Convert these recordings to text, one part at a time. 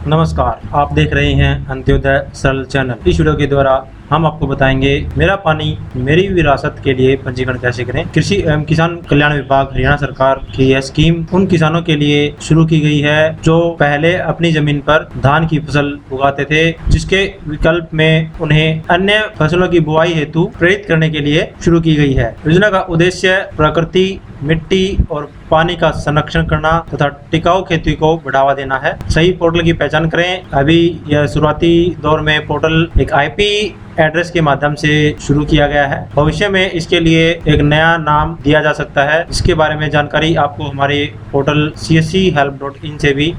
नमस्कार, आप देख रहे हैं अंत्योदय सरल चैनल। इस वीडियो के द्वारा हम आपको बताएंगे मेरा पानी मेरी विरासत के लिए पंजीकरण कैसे करें। कृषि एवं किसान कल्याण विभाग हरियाणा सरकार की यह स्कीम उन किसानों के लिए शुरू की गई है जो पहले अपनी जमीन पर धान की फसल उगाते थे, जिसके विकल्प में उन्हें अन्य फसलों की बुआई हेतु प्रेरित करने के लिए शुरू की गई है। योजना का उद्देश्य प्रकृति, मिट्टी और पानी का संरक्षण करना तथा टिकाऊ खेती को बढ़ावा देना है। सही पोर्टल की पहचान करें। अभी यह शुरुआती दौर में पोर्टल एक IP एड्रेस के माध्यम से शुरू किया गया है। भविष्य में इसके लिए एक नया नाम दिया जा सकता है। इसके बारे में जानकारी आपको हमारे पोर्टल cschelp.in से भी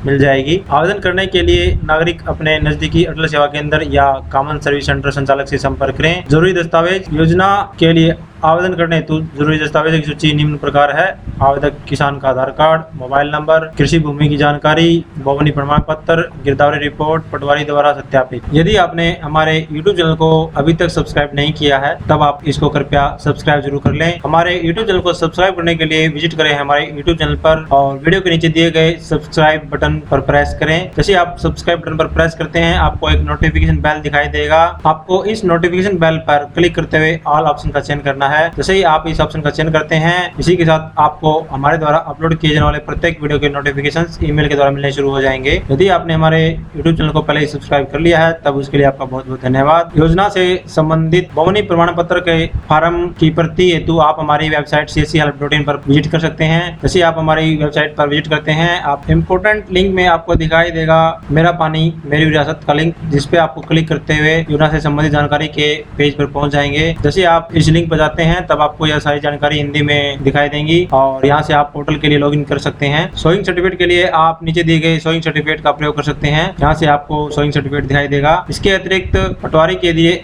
मिल जाएगी। आवेदन करने के लिए नागरिक अपने नजदीकी अटल सेवा केंद्र या कॉमन सर्विस सेंटर संचालक से संपर्क करें। जरूरी दस्तावेज। योजना के लिए आवेदन करने हेतु जरूरी दस्तावेजों की सूची निम्न प्रकार है। आवेदक किसान का आधार कार्ड, मोबाइल नंबर, कृषि भूमि की जानकारी, भूमि प्रमाण पत्र, गिरदावरी रिपोर्ट पटवारी द्वारा सत्यापित। यदि आपने हमारे YouTube चैनल को अभी तक सब्सक्राइब नहीं किया है तब आप इसको कृपया सब्सक्राइब जरूर कर लें। हमारे YouTube चैनल को सब्सक्राइब करने के लिए विजिट करें हमारे YouTube चैनल पर और वीडियो के नीचे दिए गए सब्सक्राइब बटन पर प्रेस करें। जैसे आप सब्सक्राइब बटन पर प्रेस करते हैं आपको एक नोटिफिकेशन बेल दिखाई देगा। आपको इस नोटिफिकेशन बेल पर क्लिक करते हुए ऑल ऑप्शन का चयन करना है। जैसे ही आप इस ऑप्शन का चयन करते हैं, इसी के साथ आपको हमारे द्वारा अपलोड किए जाने वाले प्रत्येक वीडियो के नोटिफिकेशंस ईमेल के द्वारा मिलने शुरू हो जाएंगे। यदि आपने हमारे YouTube चैनल को पहले ही सब्सक्राइब कर लिया है तब उसके लिए आपका बहुत बहुत धन्यवाद। योजना से संबंधित भूमि प्रमाण पत्र के फॉर्म की प्रति हेतु आप हमारी वेबसाइट cschelp.in पर विजिट कर सकते हैं। जैसे आप हमारी वेबसाइट पर विजिट करते हैं, आप इम्पोर्टेंट लिंक में आपको दिखाई देगा मेरा पानी मेरी विरासत का लिंक, जिसपे आपको क्लिक करते हुए योजना से संबंधित जानकारी के पेज पर पहुंच जाएंगे। जैसे आप इस लिंक पर जाते हैं तब आपको यह सारी जानकारी हिंदी में दिखाई देंगी और यहाँ से आप पोर्टल के लिए लॉगिन कर सकते हैं। सोइंग सर्टिफिकेट के लिए आप नीचे दिए गए सोइंग सर्टिफिकेट का प्रयोग कर सकते हैं। यहाँ से आपको सोइंग सर्टिफिकेट दिखाई देगा। इसके अतिरिक्त पटवारी के लिए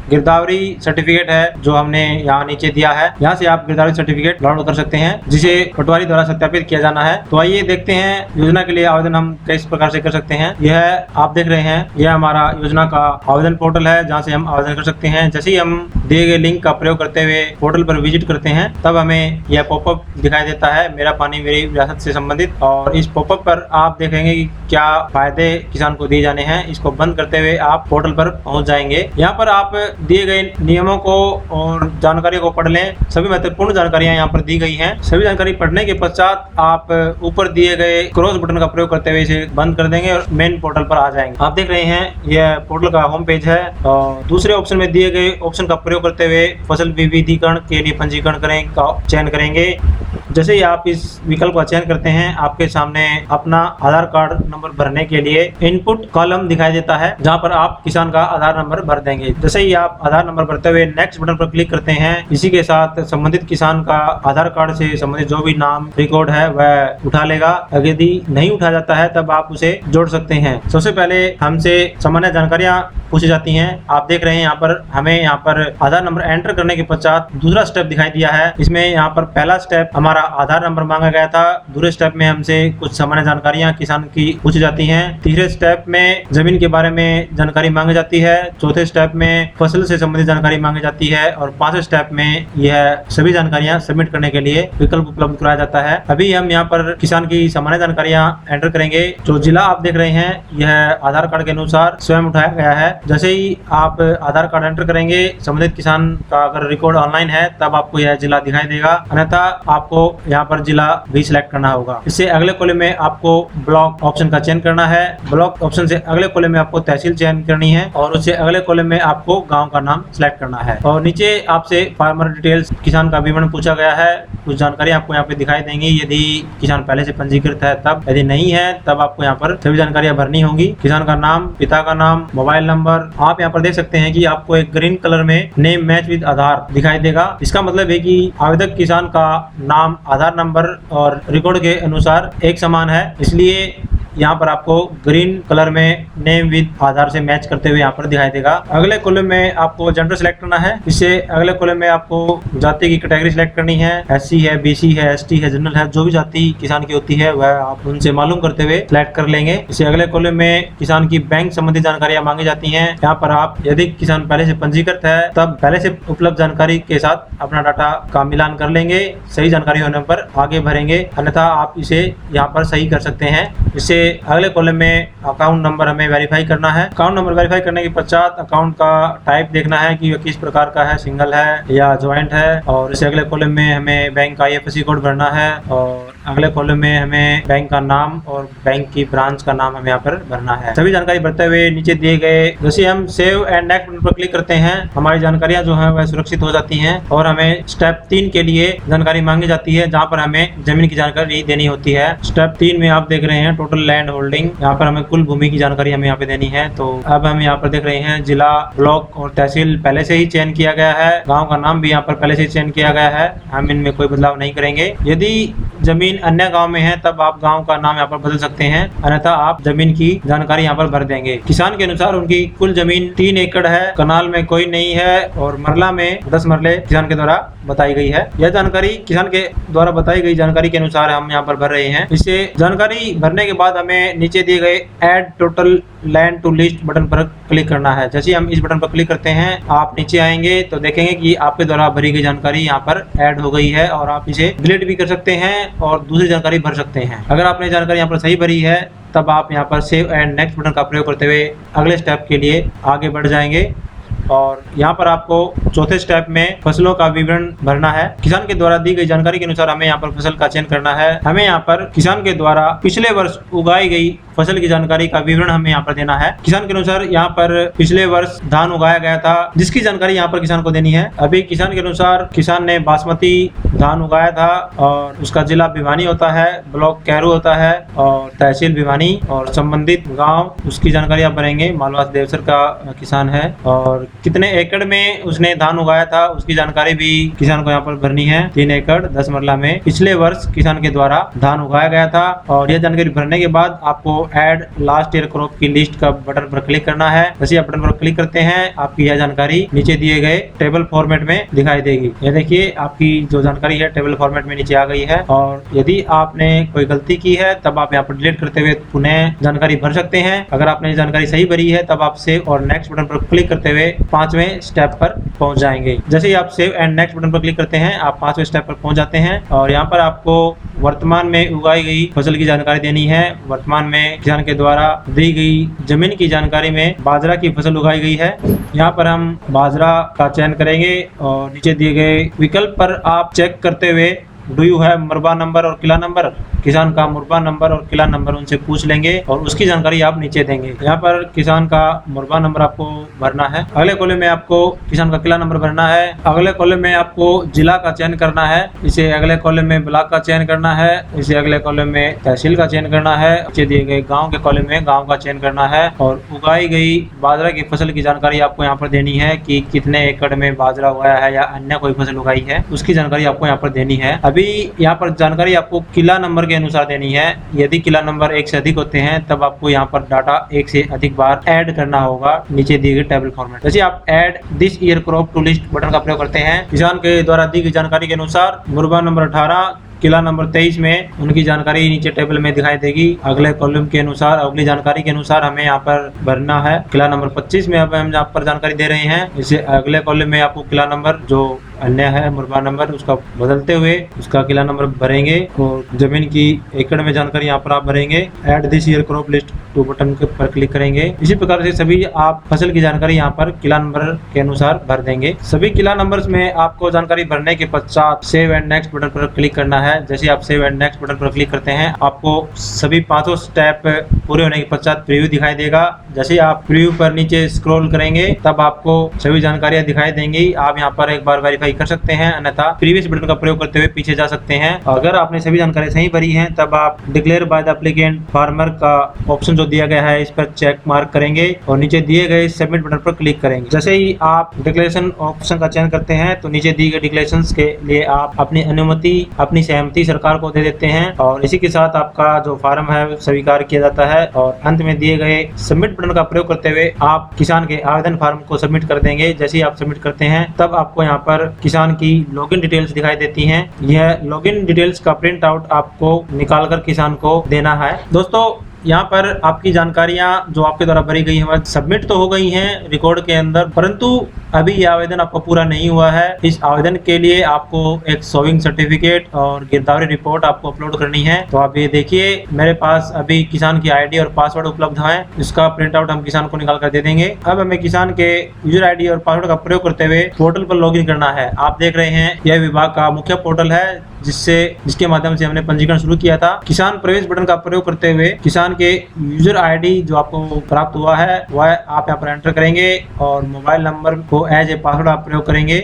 गिरदावरी सर्टिफिकेट है जो हमने यहाँ नीचे दिया है। यहाँ से आप गिरदावरी सर्टिफिकेट डाउनलोड कर सकते हैं जिसे पटवारी द्वारा सत्यापित किया जाना है। तो आइए देखते हैं योजना के लिए आवेदन हम किस प्रकार से कर सकते हैं। यह आप देख रहे हैं, यह हमारा योजना का आवेदन पोर्टल है जहाँ से हम आवेदन कर सकते हैं। जैसे ही हम दिए गए लिंक का प्रयोग करते हुए पोर्टल पर विजिट करते हैं तब हमें यह पॉपअप दिखाई देता है मेरा पानी मेरी विरासत से संबंधित। और इस पॉपअप पर आप देखेंगे कि क्या फायदे किसान को दिए जाने हैं। इसको बंद करते हुए आप पोर्टल पर पहुंच जाएंगे। यहाँ पर आप दिए गए नियमों को और जानकारी को पढ़ लें। सभी महत्वपूर्ण जानकारियां यहाँ पर दी गई हैं। सभी जानकारी पढ़ने के पश्चात आप ऊपर दिए गए क्रॉस बटन का प्रयोग करते हुए इसे बंद कर देंगे और मेन पोर्टल पर आ जाएंगे। आप देख रहे हैं यह पोर्टल का होम पेज है और दूसरे ऑप्शन में दिए गए ऑप्शन का प्रयोग करते हुए फसल विविधीकरण के लिए पंजीकरण करें का चयन करेंगे। जैसे ही आप इस विकल्प का चयन करते हैं आपके सामने अपना आधार कार्ड नंबर भरने के लिए इनपुट कॉलम दिखाई देता है जहां पर आप किसान का आधार नंबर भर देंगे। जैसे ही आप आधार नंबर भरते हुए नेक्स्ट बटन पर क्लिक करते हैं, इसी के साथ संबंधित किसान का आधार कार्ड से संबंधित जो भी नाम रिकॉर्ड है वह उठा लेगा। यदि नहीं उठा जाता है तब आप उसे जोड़ सकते हैं। सबसे पहले हमसे सामान्य जानकारियां पूछी जाती हैं। आप देख रहे हैं यहाँ पर हमें यहाँ पर आधार नंबर एंटर करने के पश्चात दूसरा स्टेप दिखाई दिया है। इसमें यहाँ पर पहला स्टेप हमारा आधार नंबर मांगा गया था। दूसरे स्टेप में हमसे कुछ सामान्य जानकारियां किसान की पूछी जाती हैं। तीसरे स्टेप में जमीन के बारे में जानकारी मांगी जाती है। चौथे स्टेप में फसल से संबंधित जानकारी मांगी जाती है और पांचवें स्टेप में यह सभी जानकारियां सबमिट करने के लिए विकल्प उपलब्ध कराया जाता है। अभी हम यहाँ पर किसान की सामान्य जानकारियां एंटर करेंगे। जो जिला आप देख रहे हैं यह आधार कार्ड के अनुसार स्वयं उठाया गया है। जैसे ही आप आधार कार्ड एंटर करेंगे, संबंधित किसान का अगर रिकॉर्ड ऑनलाइन है तब आपको यह जिला दिखाई देगा, अन्यथा आपको यहाँ पर जिला भी सिलेक्ट करना होगा। इससे अगले कॉलम में आपको ब्लॉक ऑप्शन का चयन करना है। ब्लॉक ऑप्शन से अगले कॉलम में आपको तहसील चयन करनी है और उससे अगले कॉलम में आपको गांव का नाम सिलेक्ट करना है। और नीचे आपसे फार्मर डिटेल्स किसान का विवरण पूछा गया है। कुछ जानकारी आपको यहाँ पे दिखाई देंगी यदि किसान पहले से पंजीकृत है तब, यदि नहीं है तब आपको यहाँ पर सभी जानकारियां भरनी होंगी। किसान का नाम, पिता का नाम, मोबाइल नंबर। आप यहाँ पर देख सकते हैं कि आपको एक ग्रीन कलर में नेम मैच विद आधार दिखाई देगा। इसका मतलब है कि आवेदक किसान का नाम आधार नंबर और रिकॉर्ड के अनुसार एक समान है, इसलिए यहाँ पर आपको ग्रीन कलर में नेम विद आधार से मैच करते हुए यहाँ पर दिखाई देगा। अगले कॉलम में आपको जेंडर सिलेक्ट करना है। इससे अगले कॉलम में आपको जाति की कैटेगरी सिलेक्ट करनी है। SC है, BC है, ST है, जनरल है, जो भी जाति किसान की होती है वह आप उनसे मालूम करते हुए सिलेक्ट कर लेंगे। इससे अगले कॉलम में किसान की बैंक संबंधी जानकारियां मांगी जाती हैं। यहाँ पर आप यदि किसान पहले से पंजीकृत है तब पहले से उपलब्ध जानकारी के साथ अपना डाटा का मिलान कर लेंगे। सही जानकारी होने पर आगे भरेंगे, अन्यथा आप इसे यहाँ पर सही कर सकते हैं। इससे अगले कॉलम में अकाउंट नंबर हमें वेरीफाई करना है। अकाउंट नंबर वेरीफाई करने के पश्चात अकाउंट का टाइप देखना है कि वह किस प्रकार का है, सिंगल है या ज्वाइंट है। और इसे अगले कॉलम में हमें बैंक का IFSC कोड भरना है और अगले कॉलम में हमें बैंक का नाम और बैंक की ब्रांच का नाम हमें यहाँ पर भरना है। सभी जानकारी भरते हुए नीचे दिए गए जैसे हम सेव एंड नेक्स्ट बटन पर क्लिक करते हैं, हमारी जानकारियां जो है वह सुरक्षित हो जाती हैं और हमें स्टेप 3 के लिए जानकारी मांगी जाती है, जहां पर हमें जमीन की जानकारी देनी होती है। स्टेप 3 में आप देख रहे हैं टोटल लैंड होल्डिंग, यहाँ पर हमें कुल भूमि की जानकारी हमें यहाँ पे देनी है। तो अब हम यहाँ पर देख रहे हैं जिला, ब्लॉक और तहसील पहले से ही चयन किया गया है, गाँव का नाम भी यहाँ पर पहले से ही चयन किया गया है, हम इनमें कोई बदलाव नहीं करेंगे। यदि जमीन अन्य गांव में है तब आप गांव का नाम यहाँ पर बदल सकते हैं, अन्यथा आप जमीन की जानकारी यहाँ पर भर देंगे। किसान के अनुसार उनकी कुल जमीन 3 एकड़ है, कनाल में कोई नहीं है और मरला में 10 मरले किसान के द्वारा बताई गई है। यह जानकारी किसान के द्वारा बताई गई जानकारी के अनुसार हम यहाँ पर भर रहे हैं। इसे जानकारी भरने के बाद हमें नीचे दिए गए add total land to list button पर क्लिक करना है। जैसे हम इस बटन पर क्लिक करते हैं आप नीचे आएंगे तो देखेंगे कि आपके द्वारा भरी गई जानकारी यहाँ पर ऐड हो गई है और आप इसे डिलीट भी कर सकते हैं और दूसरी जानकारी भर सकते हैं। अगर आपने जानकारी यहाँ पर सही भरी है तब आप यहाँ पर सेव एंड नेक्स्ट बटन का प्रयोग करते हुए अगले स्टेप के लिए आगे बढ़ जाएंगे। और यहाँ पर आपको चौथे स्टेप में फसलों का विवरण भरना है। किसान के द्वारा दी गई जानकारी के अनुसार हमें यहाँ पर फसल का चयन करना है। हमें यहाँ पर किसान के द्वारा पिछले वर्ष उगाई गई फसल की जानकारी का विवरण हमें यहाँ पर देना है। किसान के अनुसार यहाँ पर पिछले वर्ष धान उगाया गया था जिसकी जानकारी यहाँ पर किसान को देनी है। अभी किसान के अनुसार किसान ने बासमती धान उगाया था और उसका जिला भिवानी होता है, ब्लॉक कैरू होता है और तहसील भिवानी और संबंधित गांव उसकी जानकारी आप भरेंगे। मालवास देवसर का किसान है और कितने एकड़ में उसने धान उगाया था उसकी जानकारी भी किसान को यहाँ पर भरनी है। 3 एकड़ 10 मरला में पिछले वर्ष किसान के द्वारा धान उगाया गया था। और यह जानकारी भरने के बाद आपको ऐड लास्ट ईयर क्रॉप की लिस्ट का बटन पर क्लिक करना है। जैसे आप बटन पर क्लिक करते हैं आपकी यह जानकारी नीचे दिए गए टेबल फॉर्मेट में दिखाई देगी। यह देखिए आपकी जो जानकारी है टेबल फॉर्मेट में नीचे आ गई है। और यदि आपने कोई गलती की है तब आप यहाँ पर डिलीट करते हुए पुनः जानकारी भर सकते हैं। अगर आपने जानकारी सही भरी है तब आप सेव और नेक्स्ट बटन पर क्लिक करते हुए 5वें स्टेप पर पहुंच जाएंगे। जैसे ही आप सेव एंड नेक्स्ट बटन पर क्लिक करते हैं आप 5वें स्टेप पर पहुंच जाते हैं और यहाँ पर आपको वर्तमान में उगाई गई फसल की जानकारी देनी है। वर्तमान में किसान के द्वारा दी गई जमीन की जानकारी में बाजरा की फसल उगाई गई है। यहाँ पर हम बाजरा का चयन करेंगे और नीचे दिए गए विकल्प पर आप चेक करते हुए do you have Murbad number और किला नंबर, किसान का मुरबा नंबर और किला नंबर उनसे पूछ लेंगे और उसकी जानकारी आप नीचे देंगे। यहाँ पर किसान का मुरबा नंबर आपको भरना है। अगले कॉलम में आपको किसान का किला नंबर भरना है। अगले कॉलम में आपको जिला का चयन करना है। इसे अगले कॉलम में ब्लॉक का चयन करना है। इसे अगले कॉलम में तहसील का चयन करना है। नीचे दिए गए गाँव के कॉलम में गाँव का चयन करना है और उगाई गई बाजरा की फसल की जानकारी आपको यहाँ पर देनी है कि कितने एकड़ में बाजरा उगाया है या अन्य कोई फसल उगाई है उसकी जानकारी आपको यहाँ पर देनी है। अभी यहाँ पर जानकारी आपको किला नंबर के अनुसार देनी है। यदि किला नंबर 1 से अधिक होते हैं तब आपको यहाँ पर डाटा 1 से अधिक बार ऐड करना होगा नीचे दिए गए टेबल फॉर्मेट। जैसे आप add this year crop to list button का प्रयोग करते हैं किसान के द्वारा दी गई जानकारी के अनुसार मुरबा नंबर 18 किला नंबर 23 में उनकी जानकारी नीचे टेबल में दिखाई देगी। अगले कॉलम के अनुसार अगली जानकारी के अनुसार हमें यहाँ पर भरना है। किला नंबर 25 में अब हम यहाँ पर जानकारी दे रहे हैं। इसे अगले कॉलम में आपको किला नंबर जो अन्य है मुरबा नंबर उसका बदलते हुए उसका किला नंबर भरेंगे और जमीन की एकड़ में जानकारी यहाँ पर आप भरेंगे। Add this year crop list to button पर क्लिक करेंगे। इसी प्रकार से सभी आप फसल की जानकारी यहाँ पर किला नंबर के अनुसार भर देंगे। सभी किला नंबर्स में आपको जानकारी भरने के पश्चात सेव एंड नेक्स्ट बटन पर क्लिक करना है। जैसे आप सेव एंड नेक्स्ट बटन पर क्लिक करते हैं आपको सभी 5 स्टेप पूरे होने के पश्चात प्रीव्यू दिखाई देगा। जैसे आप प्रीव्यू पर नीचे स्क्रॉल करेंगे तब आपको सभी जानकारियां दिखाई देंगी। आप यहाँ पर एक बार वेरीफाई कर सकते हैं, अन्यथा प्रीवियस बटन का प्रयोग करते हुए पीछे जा सकते हैं। अगर आपने सभी जानकारी सही भरी है तब आप declare by the applicant farmer का ऑप्शन जो दिया गया है इस पर चेक मार्क करेंगे और नीचे दिए गए सबमिट बटन पर क्लिक करेंगे। जैसे ही आप डिक्लेरेशन ऑप्शन का चयन करते हैं तो नीचे दिए गए डिक्लेरेशन के लिए आप अपनी अनुमति अपनी सहमति सरकार को दे देते हैं और इसी के साथ आपका जो फार्म है स्वीकार किया जाता है। और अंत में दिए गए सबमिट बटन का प्रयोग करते हुए आप किसान के आवेदन फार्म को सबमिट कर देंगे। जैसे ही आप सबमिट करते हैं तब आपको यहाँ पर किसान की लॉगिन डिटेल्स दिखाई देती हैं। यह लॉगिन डिटेल्स का प्रिंट आउट आपको निकालकर किसान को देना है। दोस्तों यहाँ पर आपकी जानकारियां जो आपके द्वारा भरी गई है सबमिट तो हो गई हैं रिकॉर्ड के अंदर, परंतु अभी ये आवेदन आपका पूरा नहीं हुआ है। इस आवेदन के लिए आपको एक शोविंग सर्टिफिकेट और गिरदावरी रिपोर्ट आपको अपलोड करनी है। तो आप ये देखिए मेरे पास अभी किसान की आईडी और पासवर्ड उपलब्ध है, इसका प्रिंट आउट हम किसान को निकाल कर दे देंगे। अब हमें किसान के यूजर आईडी और पासवर्ड का प्रयोग करते हुए पोर्टल पर लॉगिन करना है। आप देख रहे हैं यह विभाग का मुख्य पोर्टल है जिसके माध्यम से हमने पंजीकरण शुरू किया था। किसान प्रवेश बटन का प्रयोग करते हुए किसान के यूजर आईडी जो आपको प्राप्त हुआ है वह आप यहाँ पर एंटर करेंगे और मोबाइल नंबर को एज ए पासवर्ड आप प्रयोग करेंगे।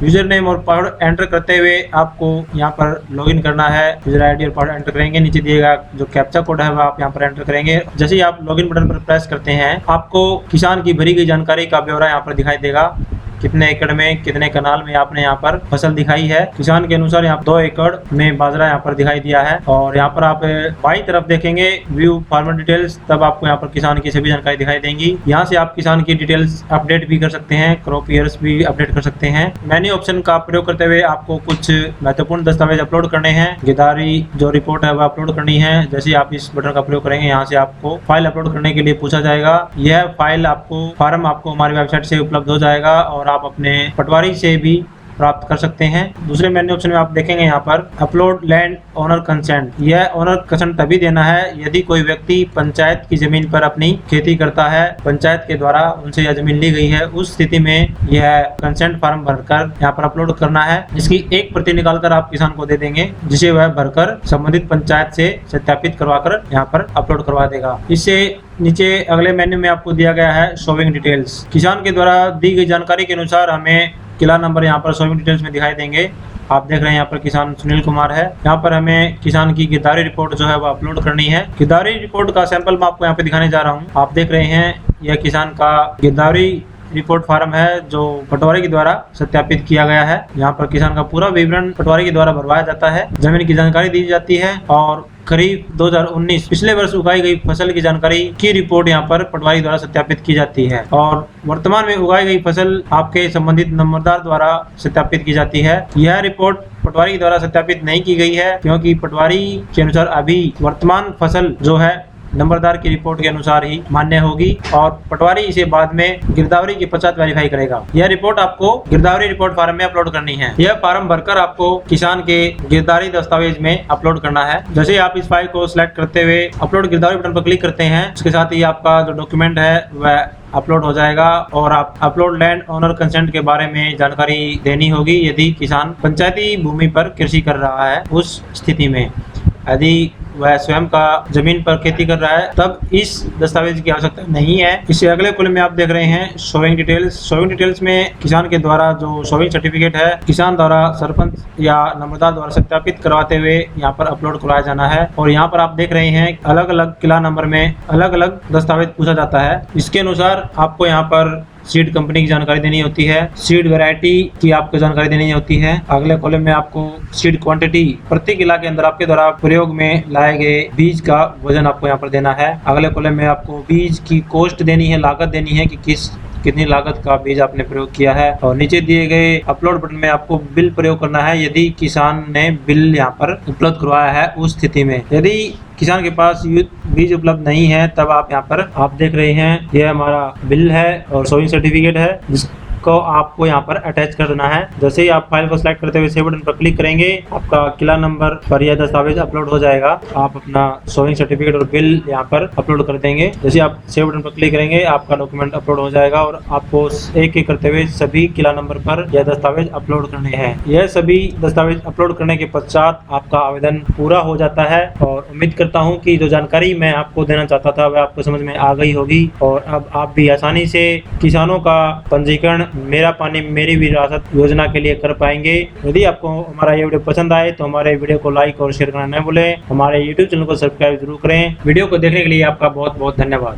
यूजर नेम और पासवर्ड एंटर करते हुए आपको यहाँ पर लॉगिन करना है। यूजर आईडी और पासवर्ड एंटर करेंगे, नीचे दिएगा जो कैप्चा कोड है वह आप यहाँ पर एंटर करेंगे। जैसे ही आप लॉगिन बटन पर प्रेस करते हैं आपको किसान की भरी गई जानकारी का ब्यौरा यहाँ पर दिखाई देगा। कितने एकड़ में कितने कनाल में आपने यहाँ पर फसल दिखाई है। किसान के अनुसार यहाँ 2 एकड़ में बाजरा यहाँ पर दिखाई दिया है। और यहाँ पर आप बाईं तरफ देखेंगे व्यू फार्मर डिटेल्स, तब आपको यहाँ पर किसान की सभी जानकारी दिखाई देंगी। यहाँ से आप किसान की डिटेल्स अपडेट भी कर सकते हैं, क्रॉप ईयर्स भी अपडेट कर सकते हैं। मेन्यू ऑप्शन का प्रयोग करते हुए आपको कुछ महत्वपूर्ण दस्तावेज अपलोड करने हैं। गिरदावरी जो रिपोर्ट है वह अपलोड करनी है। जैसे ही आप इस बटन का प्रयोग करेंगे यहाँ से आपको फाइल अपलोड करने के लिए पूछा जाएगा। यह फाइल फॉर्म आपको हमारी वेबसाइट से उपलब्ध हो जाएगा और आप अपने पटवारी से भी प्राप्त कर सकते हैं। दूसरे मेन्यू ऑप्शन में आप देखेंगे यहाँ पर अपलोड लैंड ओनर कंसेंट। यह ओनर कंसेंट तभी देना है यदि कोई व्यक्ति पंचायत की जमीन पर अपनी खेती करता है, पंचायत के द्वारा उनसे यह जमीन ली गई है, उस स्थिति में यह कंसेंट फॉर्म भरकर यहाँ पर अपलोड करना है। इसकी एक प्रति निकालकर आप किसान को दे देंगे जिसे वह भरकर संबंधित पंचायत से सत्यापित करवाकर यहाँ पर अपलोड करवा देगा। इससे नीचे अगले मेन्यू में आपको दिया गया है शोविंग डिटेल्स। किसान के द्वारा दी गई जानकारी के अनुसार हमें किला नंबर यहाँ पर शोविंग डिटेल्स में दिखाई देंगे। आप देख रहे हैं यहाँ पर किसान सुनील कुमार है। यहाँ पर हमें किसान की गिरदावरी रिपोर्ट जो है वो अपलोड करनी है। गिरदावरी रिपोर्ट का सैंपल मैं आपको यहाँ पे दिखाने जा रहा हूँ। आप देख रहे हैं यह किसान का गिरदावरी रिपोर्ट फॉर्म है जो पटवारी के द्वारा सत्यापित किया गया है। यहाँ पर किसान का पूरा विवरण पटवारी के द्वारा भरवाया जाता है, जमीन की जानकारी दी जाती है और खरीफ 2019 पिछले वर्ष उगाई गई फसल की जानकारी की रिपोर्ट यहाँ पर पटवारी द्वारा सत्यापित की जाती है और वर्तमान में उगाई गई फसल आपके संबंधित नंबरदार द्वारा सत्यापित की जाती है। यह रिपोर्ट पटवारी द्वारा सत्यापित नहीं की गई है क्योंकि पटवारी के अनुसार अभी वर्तमान फसल जो है नंबरदार की रिपोर्ट के अनुसार ही मान्य होगी और पटवारी इसे बाद में गिरदावरी के पश्चात वेरीफाई करेगा। यह रिपोर्ट आपको गिरदावरी रिपोर्ट फॉर्म में अपलोड करनी है। यह फॉर्म भरकर आपको किसान के गिरदावरी दस्तावेज में अपलोड करना है। जैसे आप इस फाइल को सिलेक्ट करते हुए अपलोड गिरदावरी बटन पर क्लिक करते हैं, उसके साथ ही आपका जो डॉक्यूमेंट है वह अपलोड हो जाएगा और आप अपलोड लैंड ओनर कंसेंट के बारे में जानकारी देनी होगी। यदि किसान पंचायती भूमि पर कृषि कर रहा है उस स्थिति में, यदि वह स्वयं का जमीन पर खेती कर रहा है तब इस दस्तावेज की आवश्यकता नहीं है। इससे अगले कॉलम में आप देख रहे हैं शोविंग डिटेल्स। शोविंग डिटेल्स में किसान के द्वारा जो शोविंग सर्टिफिकेट है किसान द्वारा सरपंच या नंबरदार द्वारा सत्यापित करवाते हुए यहाँ पर अपलोड करवाया जाना है। और यहाँ पर आप देख रहे हैं अलग अलग किला नंबर में अलग अलग दस्तावेज पूछा जाता है। इसके अनुसार आपको यहाँ पर सीड कंपनी की जानकारी देनी होती है, सीड वैरायटी की आपको जानकारी देनी होती है। अगले कॉलम में आपको सीड क्वांटिटी प्रति किला के अंदर आपके द्वारा प्रयोग में लाए गए बीज का वजन आपको यहाँ पर देना है। अगले कॉलम में आपको बीज की कॉस्ट देनी है, लागत देनी है कि कितनी लागत का बीज आपने प्रयोग किया है। और नीचे दिए गए अपलोड बटन में आपको बिल प्रयोग करना है यदि किसान ने बिल यहाँ पर उपलब्ध करवाया है उस स्थिति में। यदि किसान के पास बीज उपलब्ध नहीं है तब आप यहाँ पर आप देख रहे हैं यह हमारा बिल है और शोविंग सर्टिफिकेट है जिसको आपको यहाँ पर अटैच कर देना है। जैसे ही आप फाइल को सिलेक्ट करते हुए सेव बटन पर क्लिक करेंगे आपका किला नंबर पर यह दस्तावेज अपलोड हो जाएगा। आप अपना शोविंग सर्टिफिकेट और बिल यहाँ पर अपलोड कर देंगे। जैसे आप सेव बटन पर क्लिक करेंगे आपका डॉक्यूमेंट अपलोड हो जाएगा और आपको एक एक करते हुए सभी किला नंबर पर यह दस्तावेज अपलोड करने हैं। यह सभी दस्तावेज अपलोड करने के पश्चात आपका आवेदन पूरा हो जाता है और उम्मीद करता हूँ कि जो जानकारी मैं आपको देना चाहता था वह आपको समझ में आ गई होगी और अब आप भी आसानी से किसानों का पंजीकरण मेरा पानी मेरी विरासत योजना के लिए कर पाएंगे। यदि आपको हमारा ये वीडियो पसंद आए तो हमारे वीडियो को लाइक और शेयर करना न भूलें। हमारे YouTube चैनल को सब्सक्राइब जरूर करें। वीडियो को देखने के लिए आपका बहुत बहुत धन्यवाद।